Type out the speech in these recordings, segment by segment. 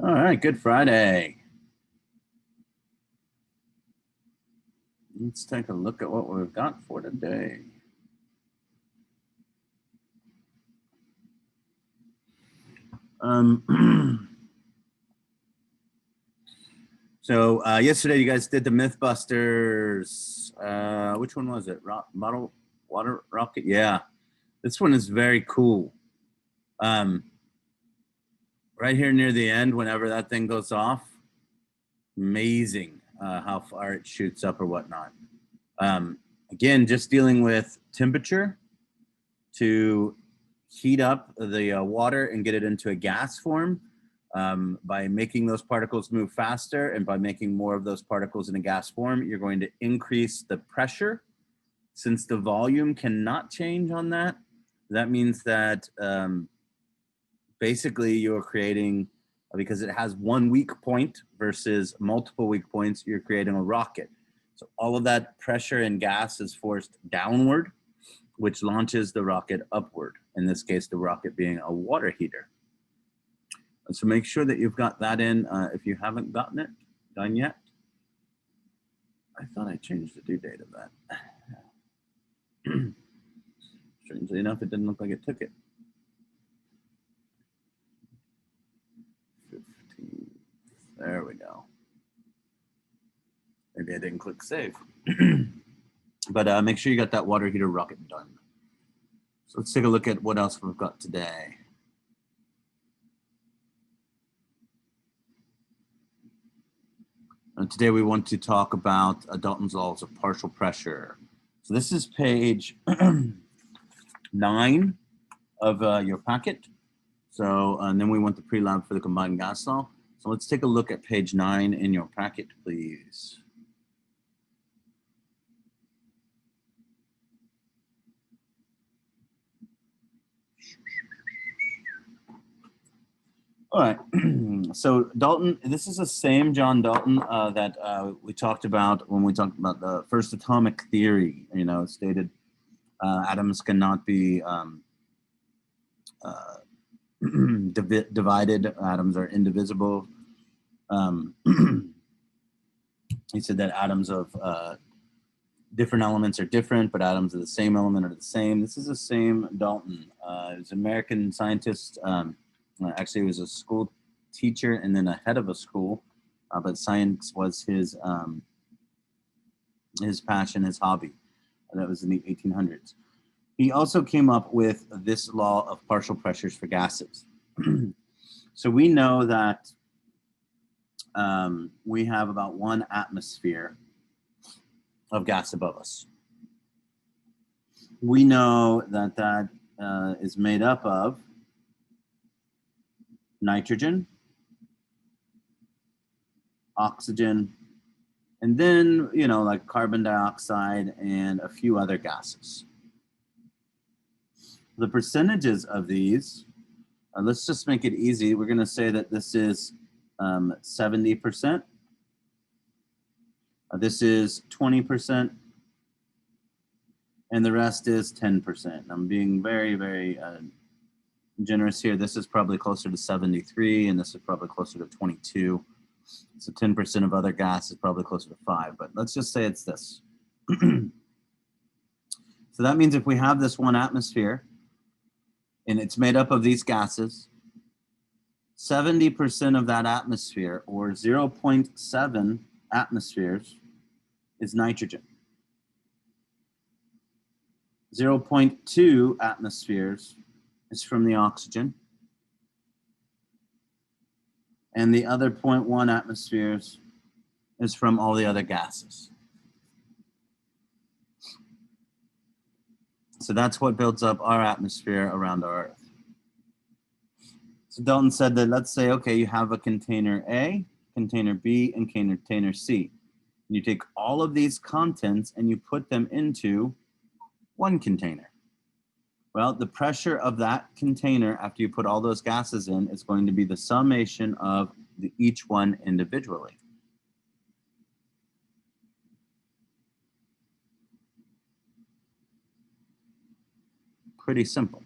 All right, good Friday. Let's take a look at what we've got for today. So yesterday you guys did the Mythbusters. Which one was it? Model Water Rocket? Yeah, this one is very cool. Right here near the end, whenever that thing goes off, amazing how far it shoots up or whatnot. Again, just dealing with temperature to heat up the water and get it into a gas form. By making those particles move faster and by making more of those particles in a gas form, you're going to increase the pressure. Since the volume cannot change on that, that means that basically you're creating, because it has one weak point versus multiple weak points, you're creating a rocket. So all of that pressure and gas is forced downward, which launches the rocket upward. In this case, the rocket being a water heater. So make sure that you've got that in if you haven't gotten it done yet. I thought I changed the due date of that. Strangely enough, it didn't look like it took it. 15. There we go. Maybe I didn't click save. But make sure you got that water heater rocket done. So let's take a look at what else we've got today. Today we want to talk about Dalton's laws of partial pressure. So this is page 9 of your packet. So and then we want the pre-lab for the combined gas law. So let's take a look at page 9 in your packet, please. All right, so Dalton, this is the same John Dalton that we talked about when we talked about the first atomic theory. You know, it stated atoms cannot be divided. Atoms are indivisible. He said that atoms of different elements are different, but atoms of the same element are the same. This is the same Dalton. He was an American scientist. Actually, he was a school teacher and then a head of a school, but science was his passion, his hobby. That was in the 1800s. He also came up with this law of partial pressures for gases. So we know that we have about 1 atmosphere of gas above us. We know that that is made up of nitrogen, oxygen, and then, you know, like carbon dioxide and a few other gases. The percentages of these, let's just make it easy. We're going to say that this is 70%. This is 20%. And the rest is 10%. I'm being very, very generous here. This is probably closer to 73, and this is probably closer to 22. So 10% of other gas is probably closer to 5, but let's just say it's this. So that means if we have this 1 atmosphere, and it's made up of these gases, 70% of that atmosphere, or 0.7 atmospheres, is nitrogen. 0.2 atmospheres is from the oxygen. And the other 0.1 atmospheres is from all the other gases. So that's what builds up our atmosphere around our Earth. So Dalton said that, let's say, okay, you have a container A, container B, and container C. And you take all of these contents and you put them into 1 container. Well, the pressure of that container after you put all those gases in is going to be the summation of each one individually. Pretty simple.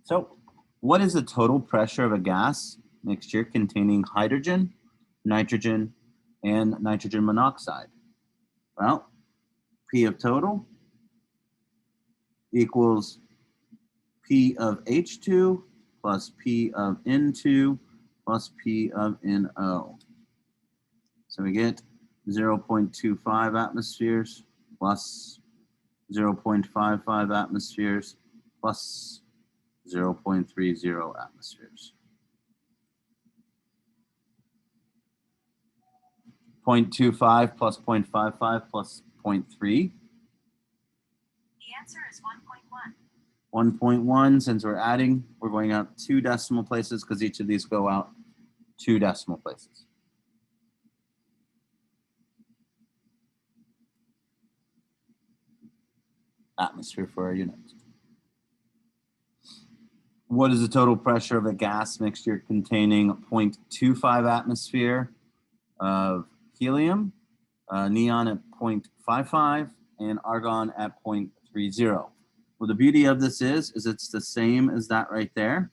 So What is the total pressure of a gas mixture containing hydrogen, nitrogen, and nitrogen monoxide? Well, P of total equals P of H2 plus P of N2 plus P of NO. So we get 0.25 atmospheres plus 0.55 atmospheres plus 0.30 atmospheres. 0.25 plus 0.55 plus 0.3. The answer is 1.1. 1.1, since we're adding, we're going out 2 decimal places because each of these go out 2 decimal places. Atmosphere for our unit. What is the total pressure of a gas mixture containing 0.25 atmosphere of helium, neon at 0.55, and argon at 0.30? Well, the beauty of this is it's the same as that right there.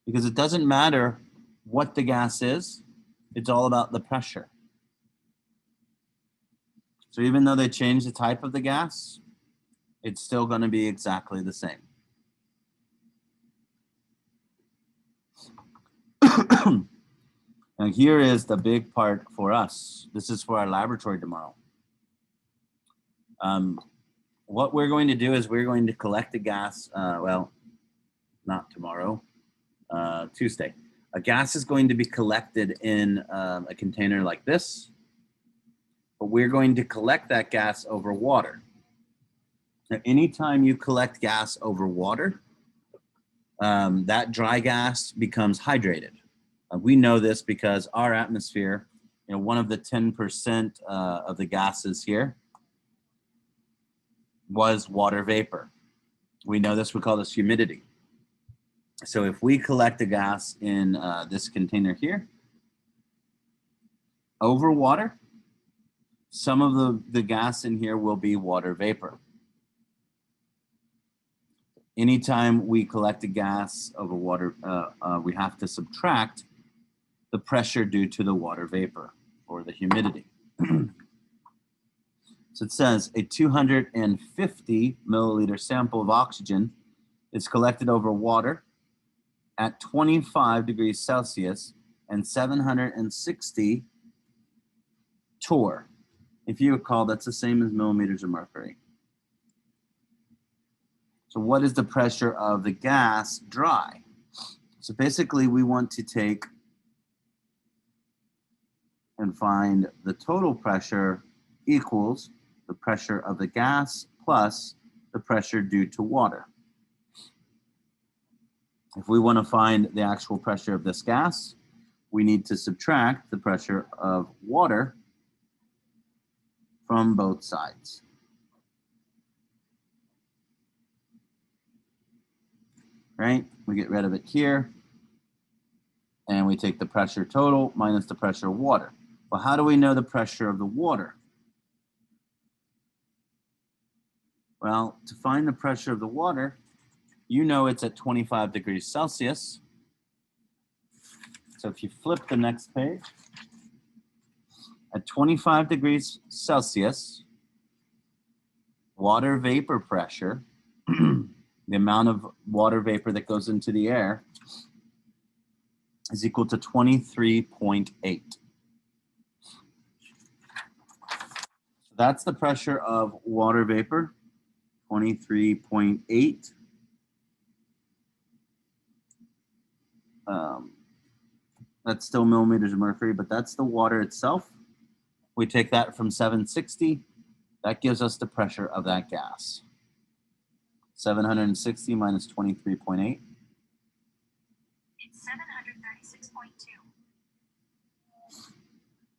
Because it doesn't matter what the gas is, it's all about the pressure. So even though they change the type of the gas, it's still going to be exactly the same. Now here is the big part for us. This is for our laboratory tomorrow. What we're going to do is we're going to collect the gas, well, not tomorrow, Tuesday. A gas is going to be collected in a container like this, but we're going to collect that gas over water. Now, anytime you collect gas over water, that dry gas becomes hydrated. We know this because our atmosphere, one of the 10% of the gases here was water vapor. We know this, we call this humidity. So if we collect the gas in this container here over water, some of the gas in here will be water vapor. Anytime we collect a gas over water, we have to subtract the pressure due to the water vapor or the humidity. So it says a 250 milliliter sample of oxygen is collected over water at 25 degrees Celsius and 760 torr. If you recall, that's the same as millimeters of mercury. So what is the pressure of the gas dry? So basically we want to take and find the total pressure equals the pressure of the gas plus the pressure due to water. If we want to find the actual pressure of this gas, we need to subtract the pressure of water from both sides. Right? We get rid of it here, and we take the pressure total minus the pressure of water. Well, how do we know the pressure of the water? Well, to find the pressure of the water, it's at 25 degrees Celsius. So if you flip the next page, at 25 degrees Celsius, water vapor pressure, the amount of water vapor that goes into the air, is equal to 23.8. So that's the pressure of water vapor, 23.8. That's still millimeters of mercury, but that's the water itself. We take that from 760. That gives us the pressure of that gas. 760 minus 23.8. It's 736.2.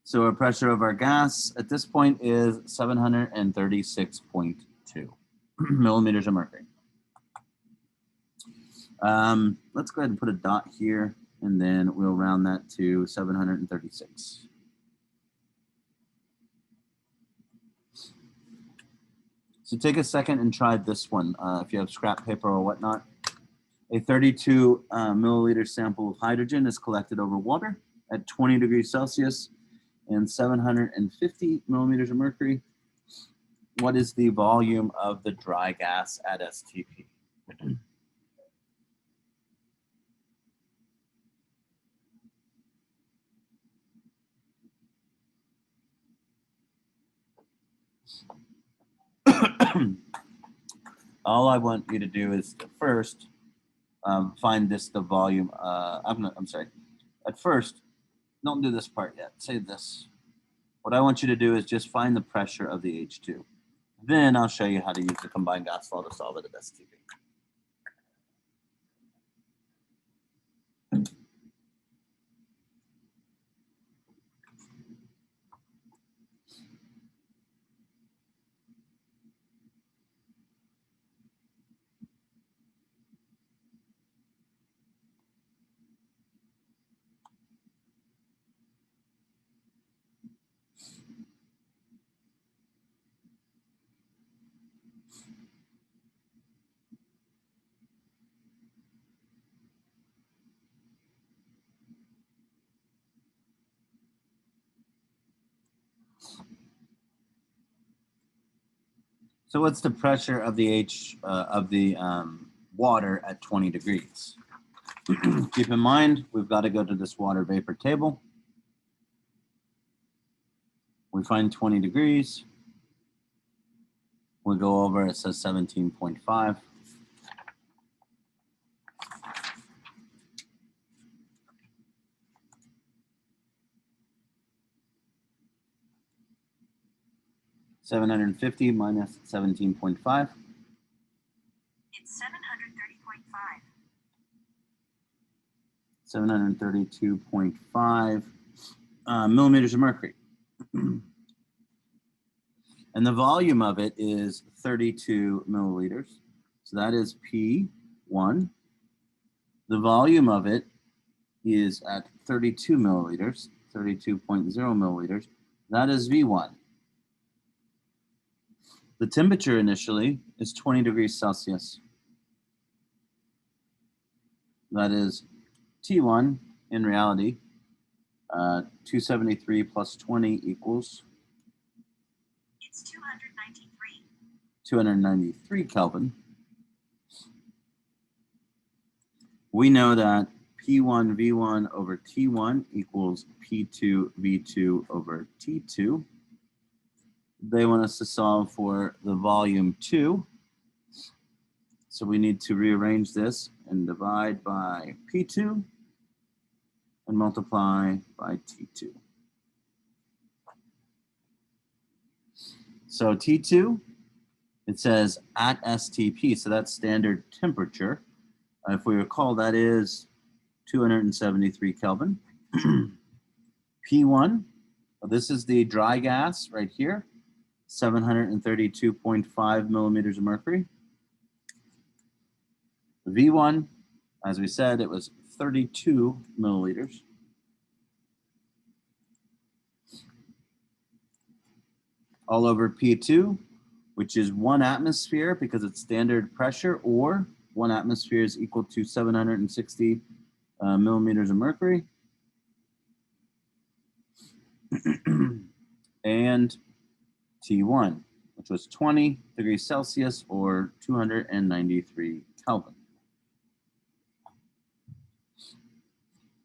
So our pressure of our gas at this point is 736.2 millimeters of mercury. Let's go ahead and put a dot here, and then we'll round that to 736. So take a second and try this one. If you have scrap paper or whatnot, a 32 milliliter sample of hydrogen is collected over water at 20 degrees Celsius and 750 millimeters of mercury. What is the volume of the dry gas at STP? All I want you to do is first find the volume. I'm sorry. At first, don't do this part yet. Say this. What I want you to do is just find the pressure of the H2. Then I'll show you how to use the combined gas law to solve it at STP. So what's the pressure of the water at 20 degrees? Keep in mind, we've got to go to this water vapor table. We find 20 degrees. We go over, it says 17.5. (750) minus 17.5. It's 730.5. 732.5 millimeters of mercury. And the volume of it is 32 milliliters. So that is P1. The volume of it is at 32 milliliters, 32.0 milliliters. That is V1. The temperature initially is 20 degrees Celsius. That is T1 in reality. 273 plus 20 equals 293. 293 Kelvin. We know that P1 V1 over T1 equals P2 V2 over T2. They want us to solve for the volume 2. So we need to rearrange this and divide by P2 and multiply by T2. So T2, it says at STP, so that's standard temperature. If we recall, that is 273 Kelvin. P1, this is the dry gas right here, 732.5 millimeters of mercury. V1, as we said, it was 32 milliliters. All over P2, which is 1 atmosphere because it's standard pressure, or 1 atmosphere is equal to 760 millimeters of mercury. And T1, which was 20 degrees Celsius or 293 Kelvin.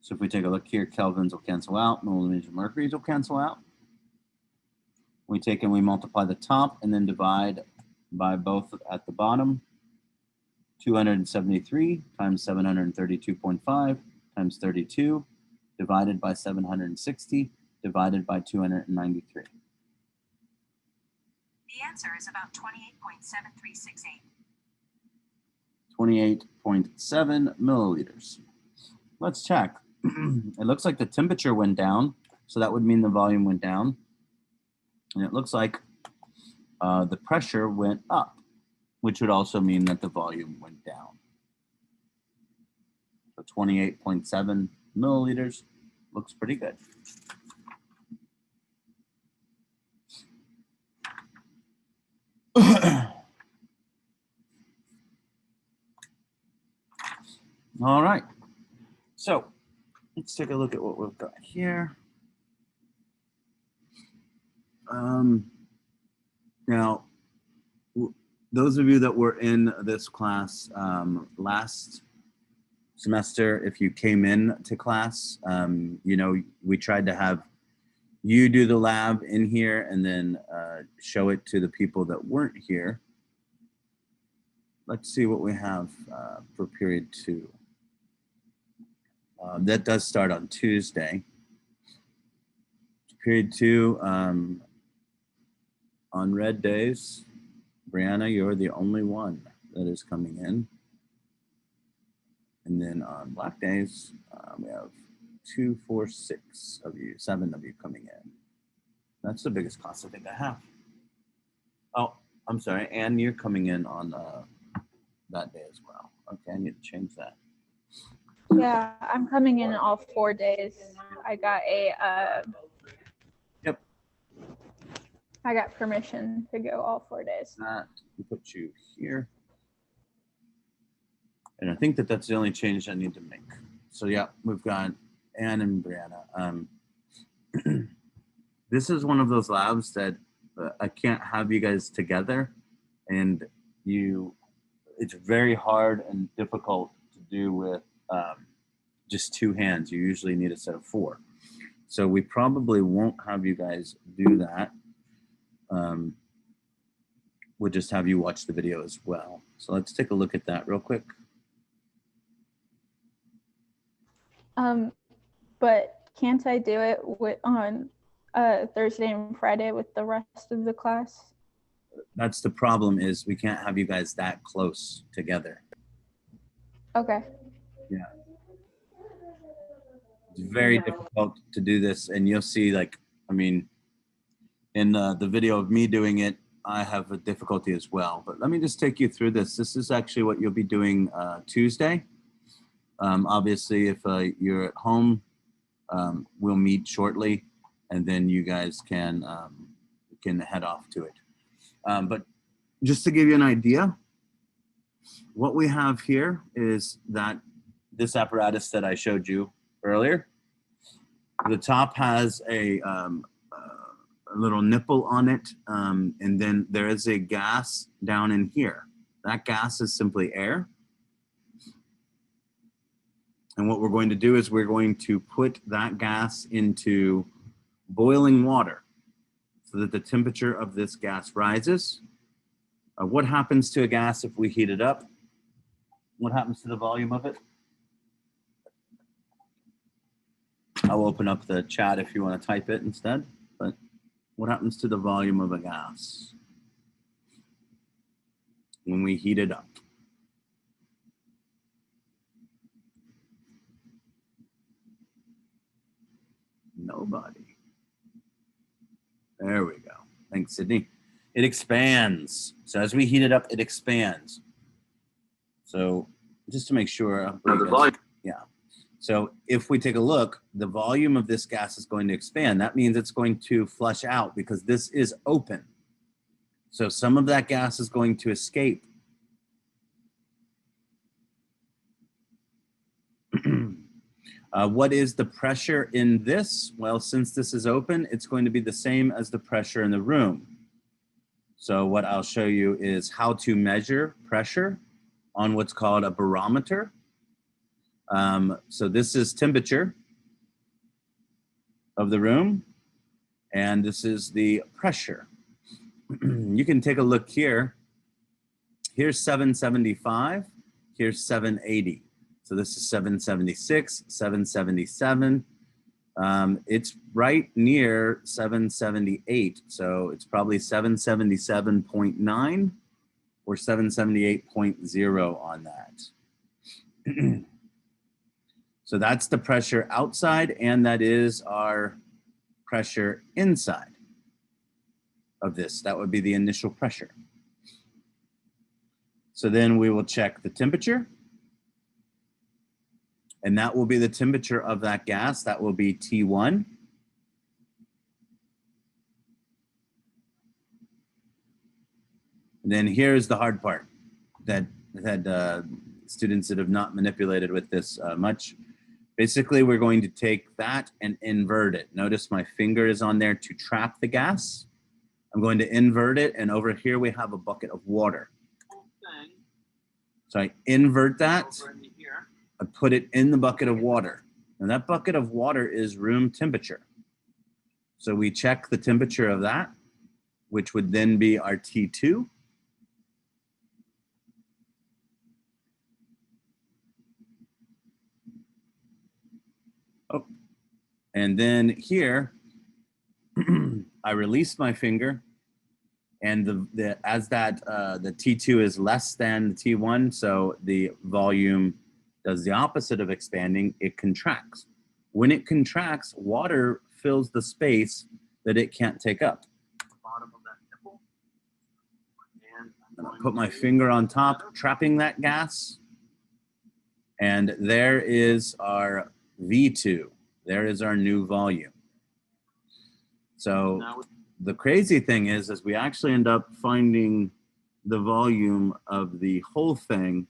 So if we take a look here, kelvins will cancel out, millimeters of mercury will cancel out. We take and we multiply the top and then divide by both at the bottom. 273 times 732.5 times 32 divided by 760 divided by 293. The answer is about 28.7368. 28.7 milliliters. Let's check. It looks like the temperature went down, so that would mean the volume went down. And it looks like the pressure went up, which would also mean that the volume went down. So 28.7 milliliters looks pretty good. All right. So let's take a look at what we've got here. Now, those of you that were in this class last semester, if you came in to class, you know, we tried to have you do the lab in here and then show it to the people that weren't here. Let's see what we have for period 2. That does start on Tuesday. Period 2, on red days, Brianna, you're the only one that is coming in. And then on black days, we have 2, 4, 6 of you, 7 of you coming in. That's the biggest class I think I have. Oh, I'm sorry, and you're coming in on that day as well. Okay, I need to change that. Yeah, I'm coming in all 4 days. I got a Yep. I got permission to go all 4 days. That we put you here. And I think that that's the only change I need to make. So yeah, we've got Anne and Brianna. This is one of those labs that I can't have you guys together, and it's very hard and difficult to do with just 2 hands. You usually need a set of 4. So we probably won't have you guys do that. We'll just have you watch the video as well. So let's take a look at that real quick. But can't I do it on Thursday and Friday with the rest of the class? That's the problem, is we can't have you guys that close together. Okay. Yeah. It's very difficult to do this, and you'll see, like, I mean, in the video of me doing it, I have a difficulty as well. But let me just take you through this. This is actually what you'll be doing Tuesday. Obviously, if you're at home, we'll meet shortly, and then you guys can head off to it. But just to give you an idea, what we have here is that this apparatus that I showed you earlier. The top has a little nipple on it, and then there is a gas down in here. That gas is simply air. And what we're going to do is we're going to put that gas into boiling water so that the temperature of this gas rises. What happens to a gas if we heat it up? What happens to the volume of it? I'll open up the chat if you want to type it instead. But what happens to the volume of a gas when we heat it up? Nobody. There we go. Thanks, Sydney. It expands. So as we heat it up, it expands. So just to make sure. Yeah. So if we take a look, the volume of this gas is going to expand. That means it's going to flush out because this is open. So some of that gas is going to escape. What is the pressure in this? Well, since this is open, it's going to be the same as the pressure in the room. So what I'll show you is how to measure pressure on what's called a barometer. So this is temperature of the room, and this is the pressure. You can take a look here. Here's 775, here's 780. So this is 776, 777. It's right near 778. So it's probably 777.9 or 778.0 on that. So that's the pressure outside, and that is our pressure inside of this. That would be the initial pressure. So then we will check the temperature. And that will be the temperature of that gas. That will be T1. And then here's the hard part that students that have not manipulated with this much. Basically, we're going to take that and invert it. Notice my finger is on there to trap the gas. I'm going to invert it, and over here we have a bucket of water. So I invert that, I put it in the bucket of water. And that bucket of water is room temperature. So we check the temperature of that, which would then be our T2. Oh, and then here, I release my finger, and the T2 is less than the T1, so the volume does the opposite of expanding, it contracts. When it contracts, water fills the space that it can't take up. Bottom of that nipple. And And I'll put my finger on top, trapping that gas. And there is our V2. There is our new volume. So now the crazy thing is we actually end up finding the volume of the whole thing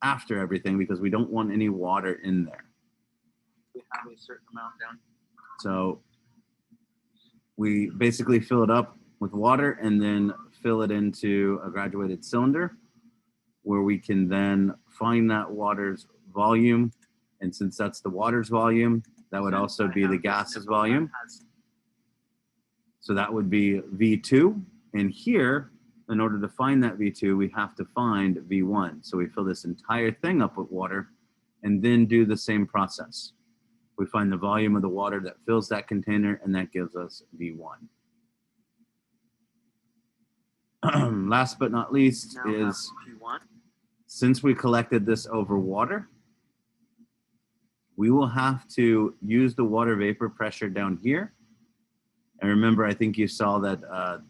after everything because we don't want any water in there. we have a certain amount down. So we basically fill it up with water and then fill it into a graduated cylinder where we can then find that water's volume. And since that's the water's volume, that would also be the gas's volume. So that would be V2. And here, in order to find that V2, we have to find V1. So we fill this entire thing up with water and then do the same process. We find the volume of the water that fills that container, and that gives us V1. Last but not least Now is, P1. since we collected this over water, we will have to use the water vapor pressure down here. And remember, I think you saw that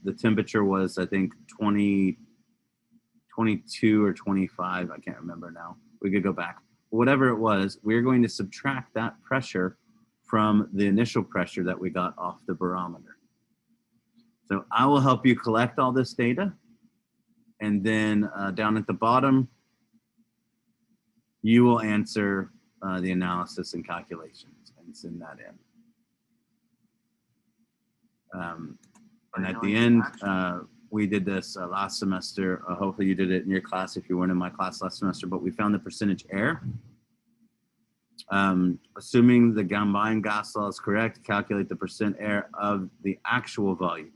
the temperature was, I think, 22 or 25. I can't remember now. We could go back. Whatever it was, we're going to subtract that pressure from the initial pressure that we got off the barometer. So I will help you collect all this data. And then down at the bottom, you will answer the analysis and calculations and send that in. And at the end, we did this last semester. Hopefully you did it in your class if you weren't in my class last semester, but we found the percentage error. Assuming the combined gas law is correct, calculate the percent error of the actual volume.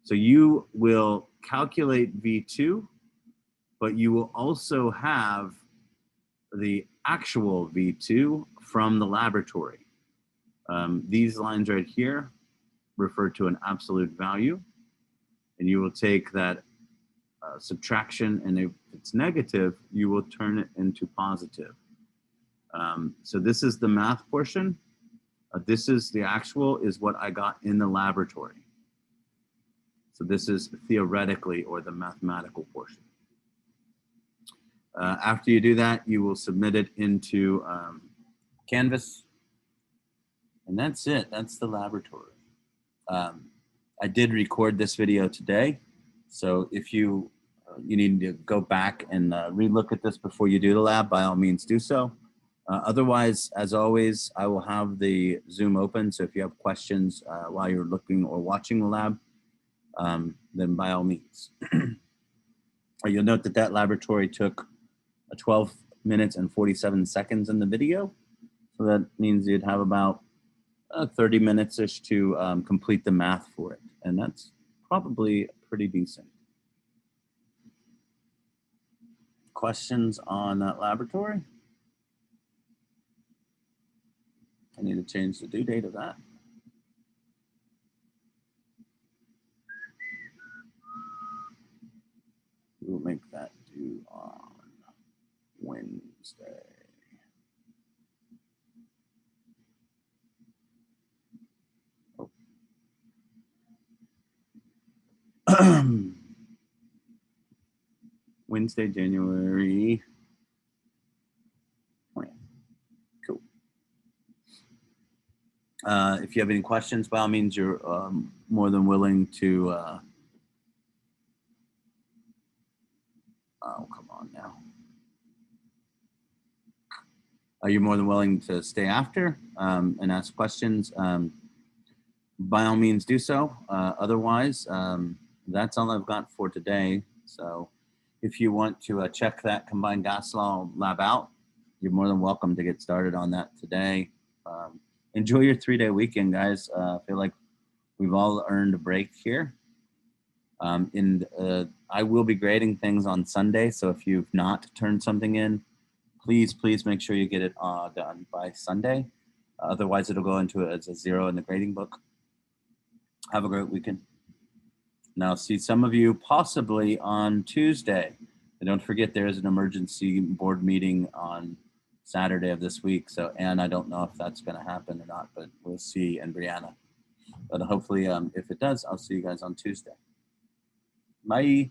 So you will calculate V2, but you will also have the actual V2 from the laboratory. These lines right here refer to an absolute value, and you will take that subtraction, and if it's negative, you will turn it into positive. So this is the math portion. This is the actual, is what I got in the laboratory. So this is theoretically, or the mathematical portion. After you do that, you will submit it into Canvas, and that's it. That's the laboratory. I did record this video today, so if you need to go back and re-look at this before you do the lab, by all means do so. Otherwise, as always, I will have the Zoom open, so if you have questions while you're looking or watching the lab, then by all means. You'll note that that laboratory took 12 minutes and 47 seconds in the video, so that means you'd have about 30 minutes-ish to complete the math for it. And that's probably pretty decent. Questions on that laboratory? I need to change the due date of that. We'll make that due on Wednesday. Wednesday, January 20th. Cool. If you have any questions, by all means, you're more than willing to. Oh, come on now. you're more than willing to stay after and ask questions. By all means, do so. Otherwise, that's all I've got for today. So if you want to check that combined gas law lab out, you're more than welcome to get started on that today. Enjoy your 3-day weekend, guys. I feel like we've all earned a break here. I will be grading things on Sunday. So if you've not turned something in, please make sure you get it done by Sunday. Otherwise, it'll go into it as a 0 in the grading book. Have a great weekend. Now, see some of you possibly on Tuesday. And don't forget, there is an emergency board meeting on Saturday of this week. So, Ann, I don't know if that's going to happen or not, but we'll see. And Brianna. But hopefully, if it does, I'll see you guys on Tuesday. Bye.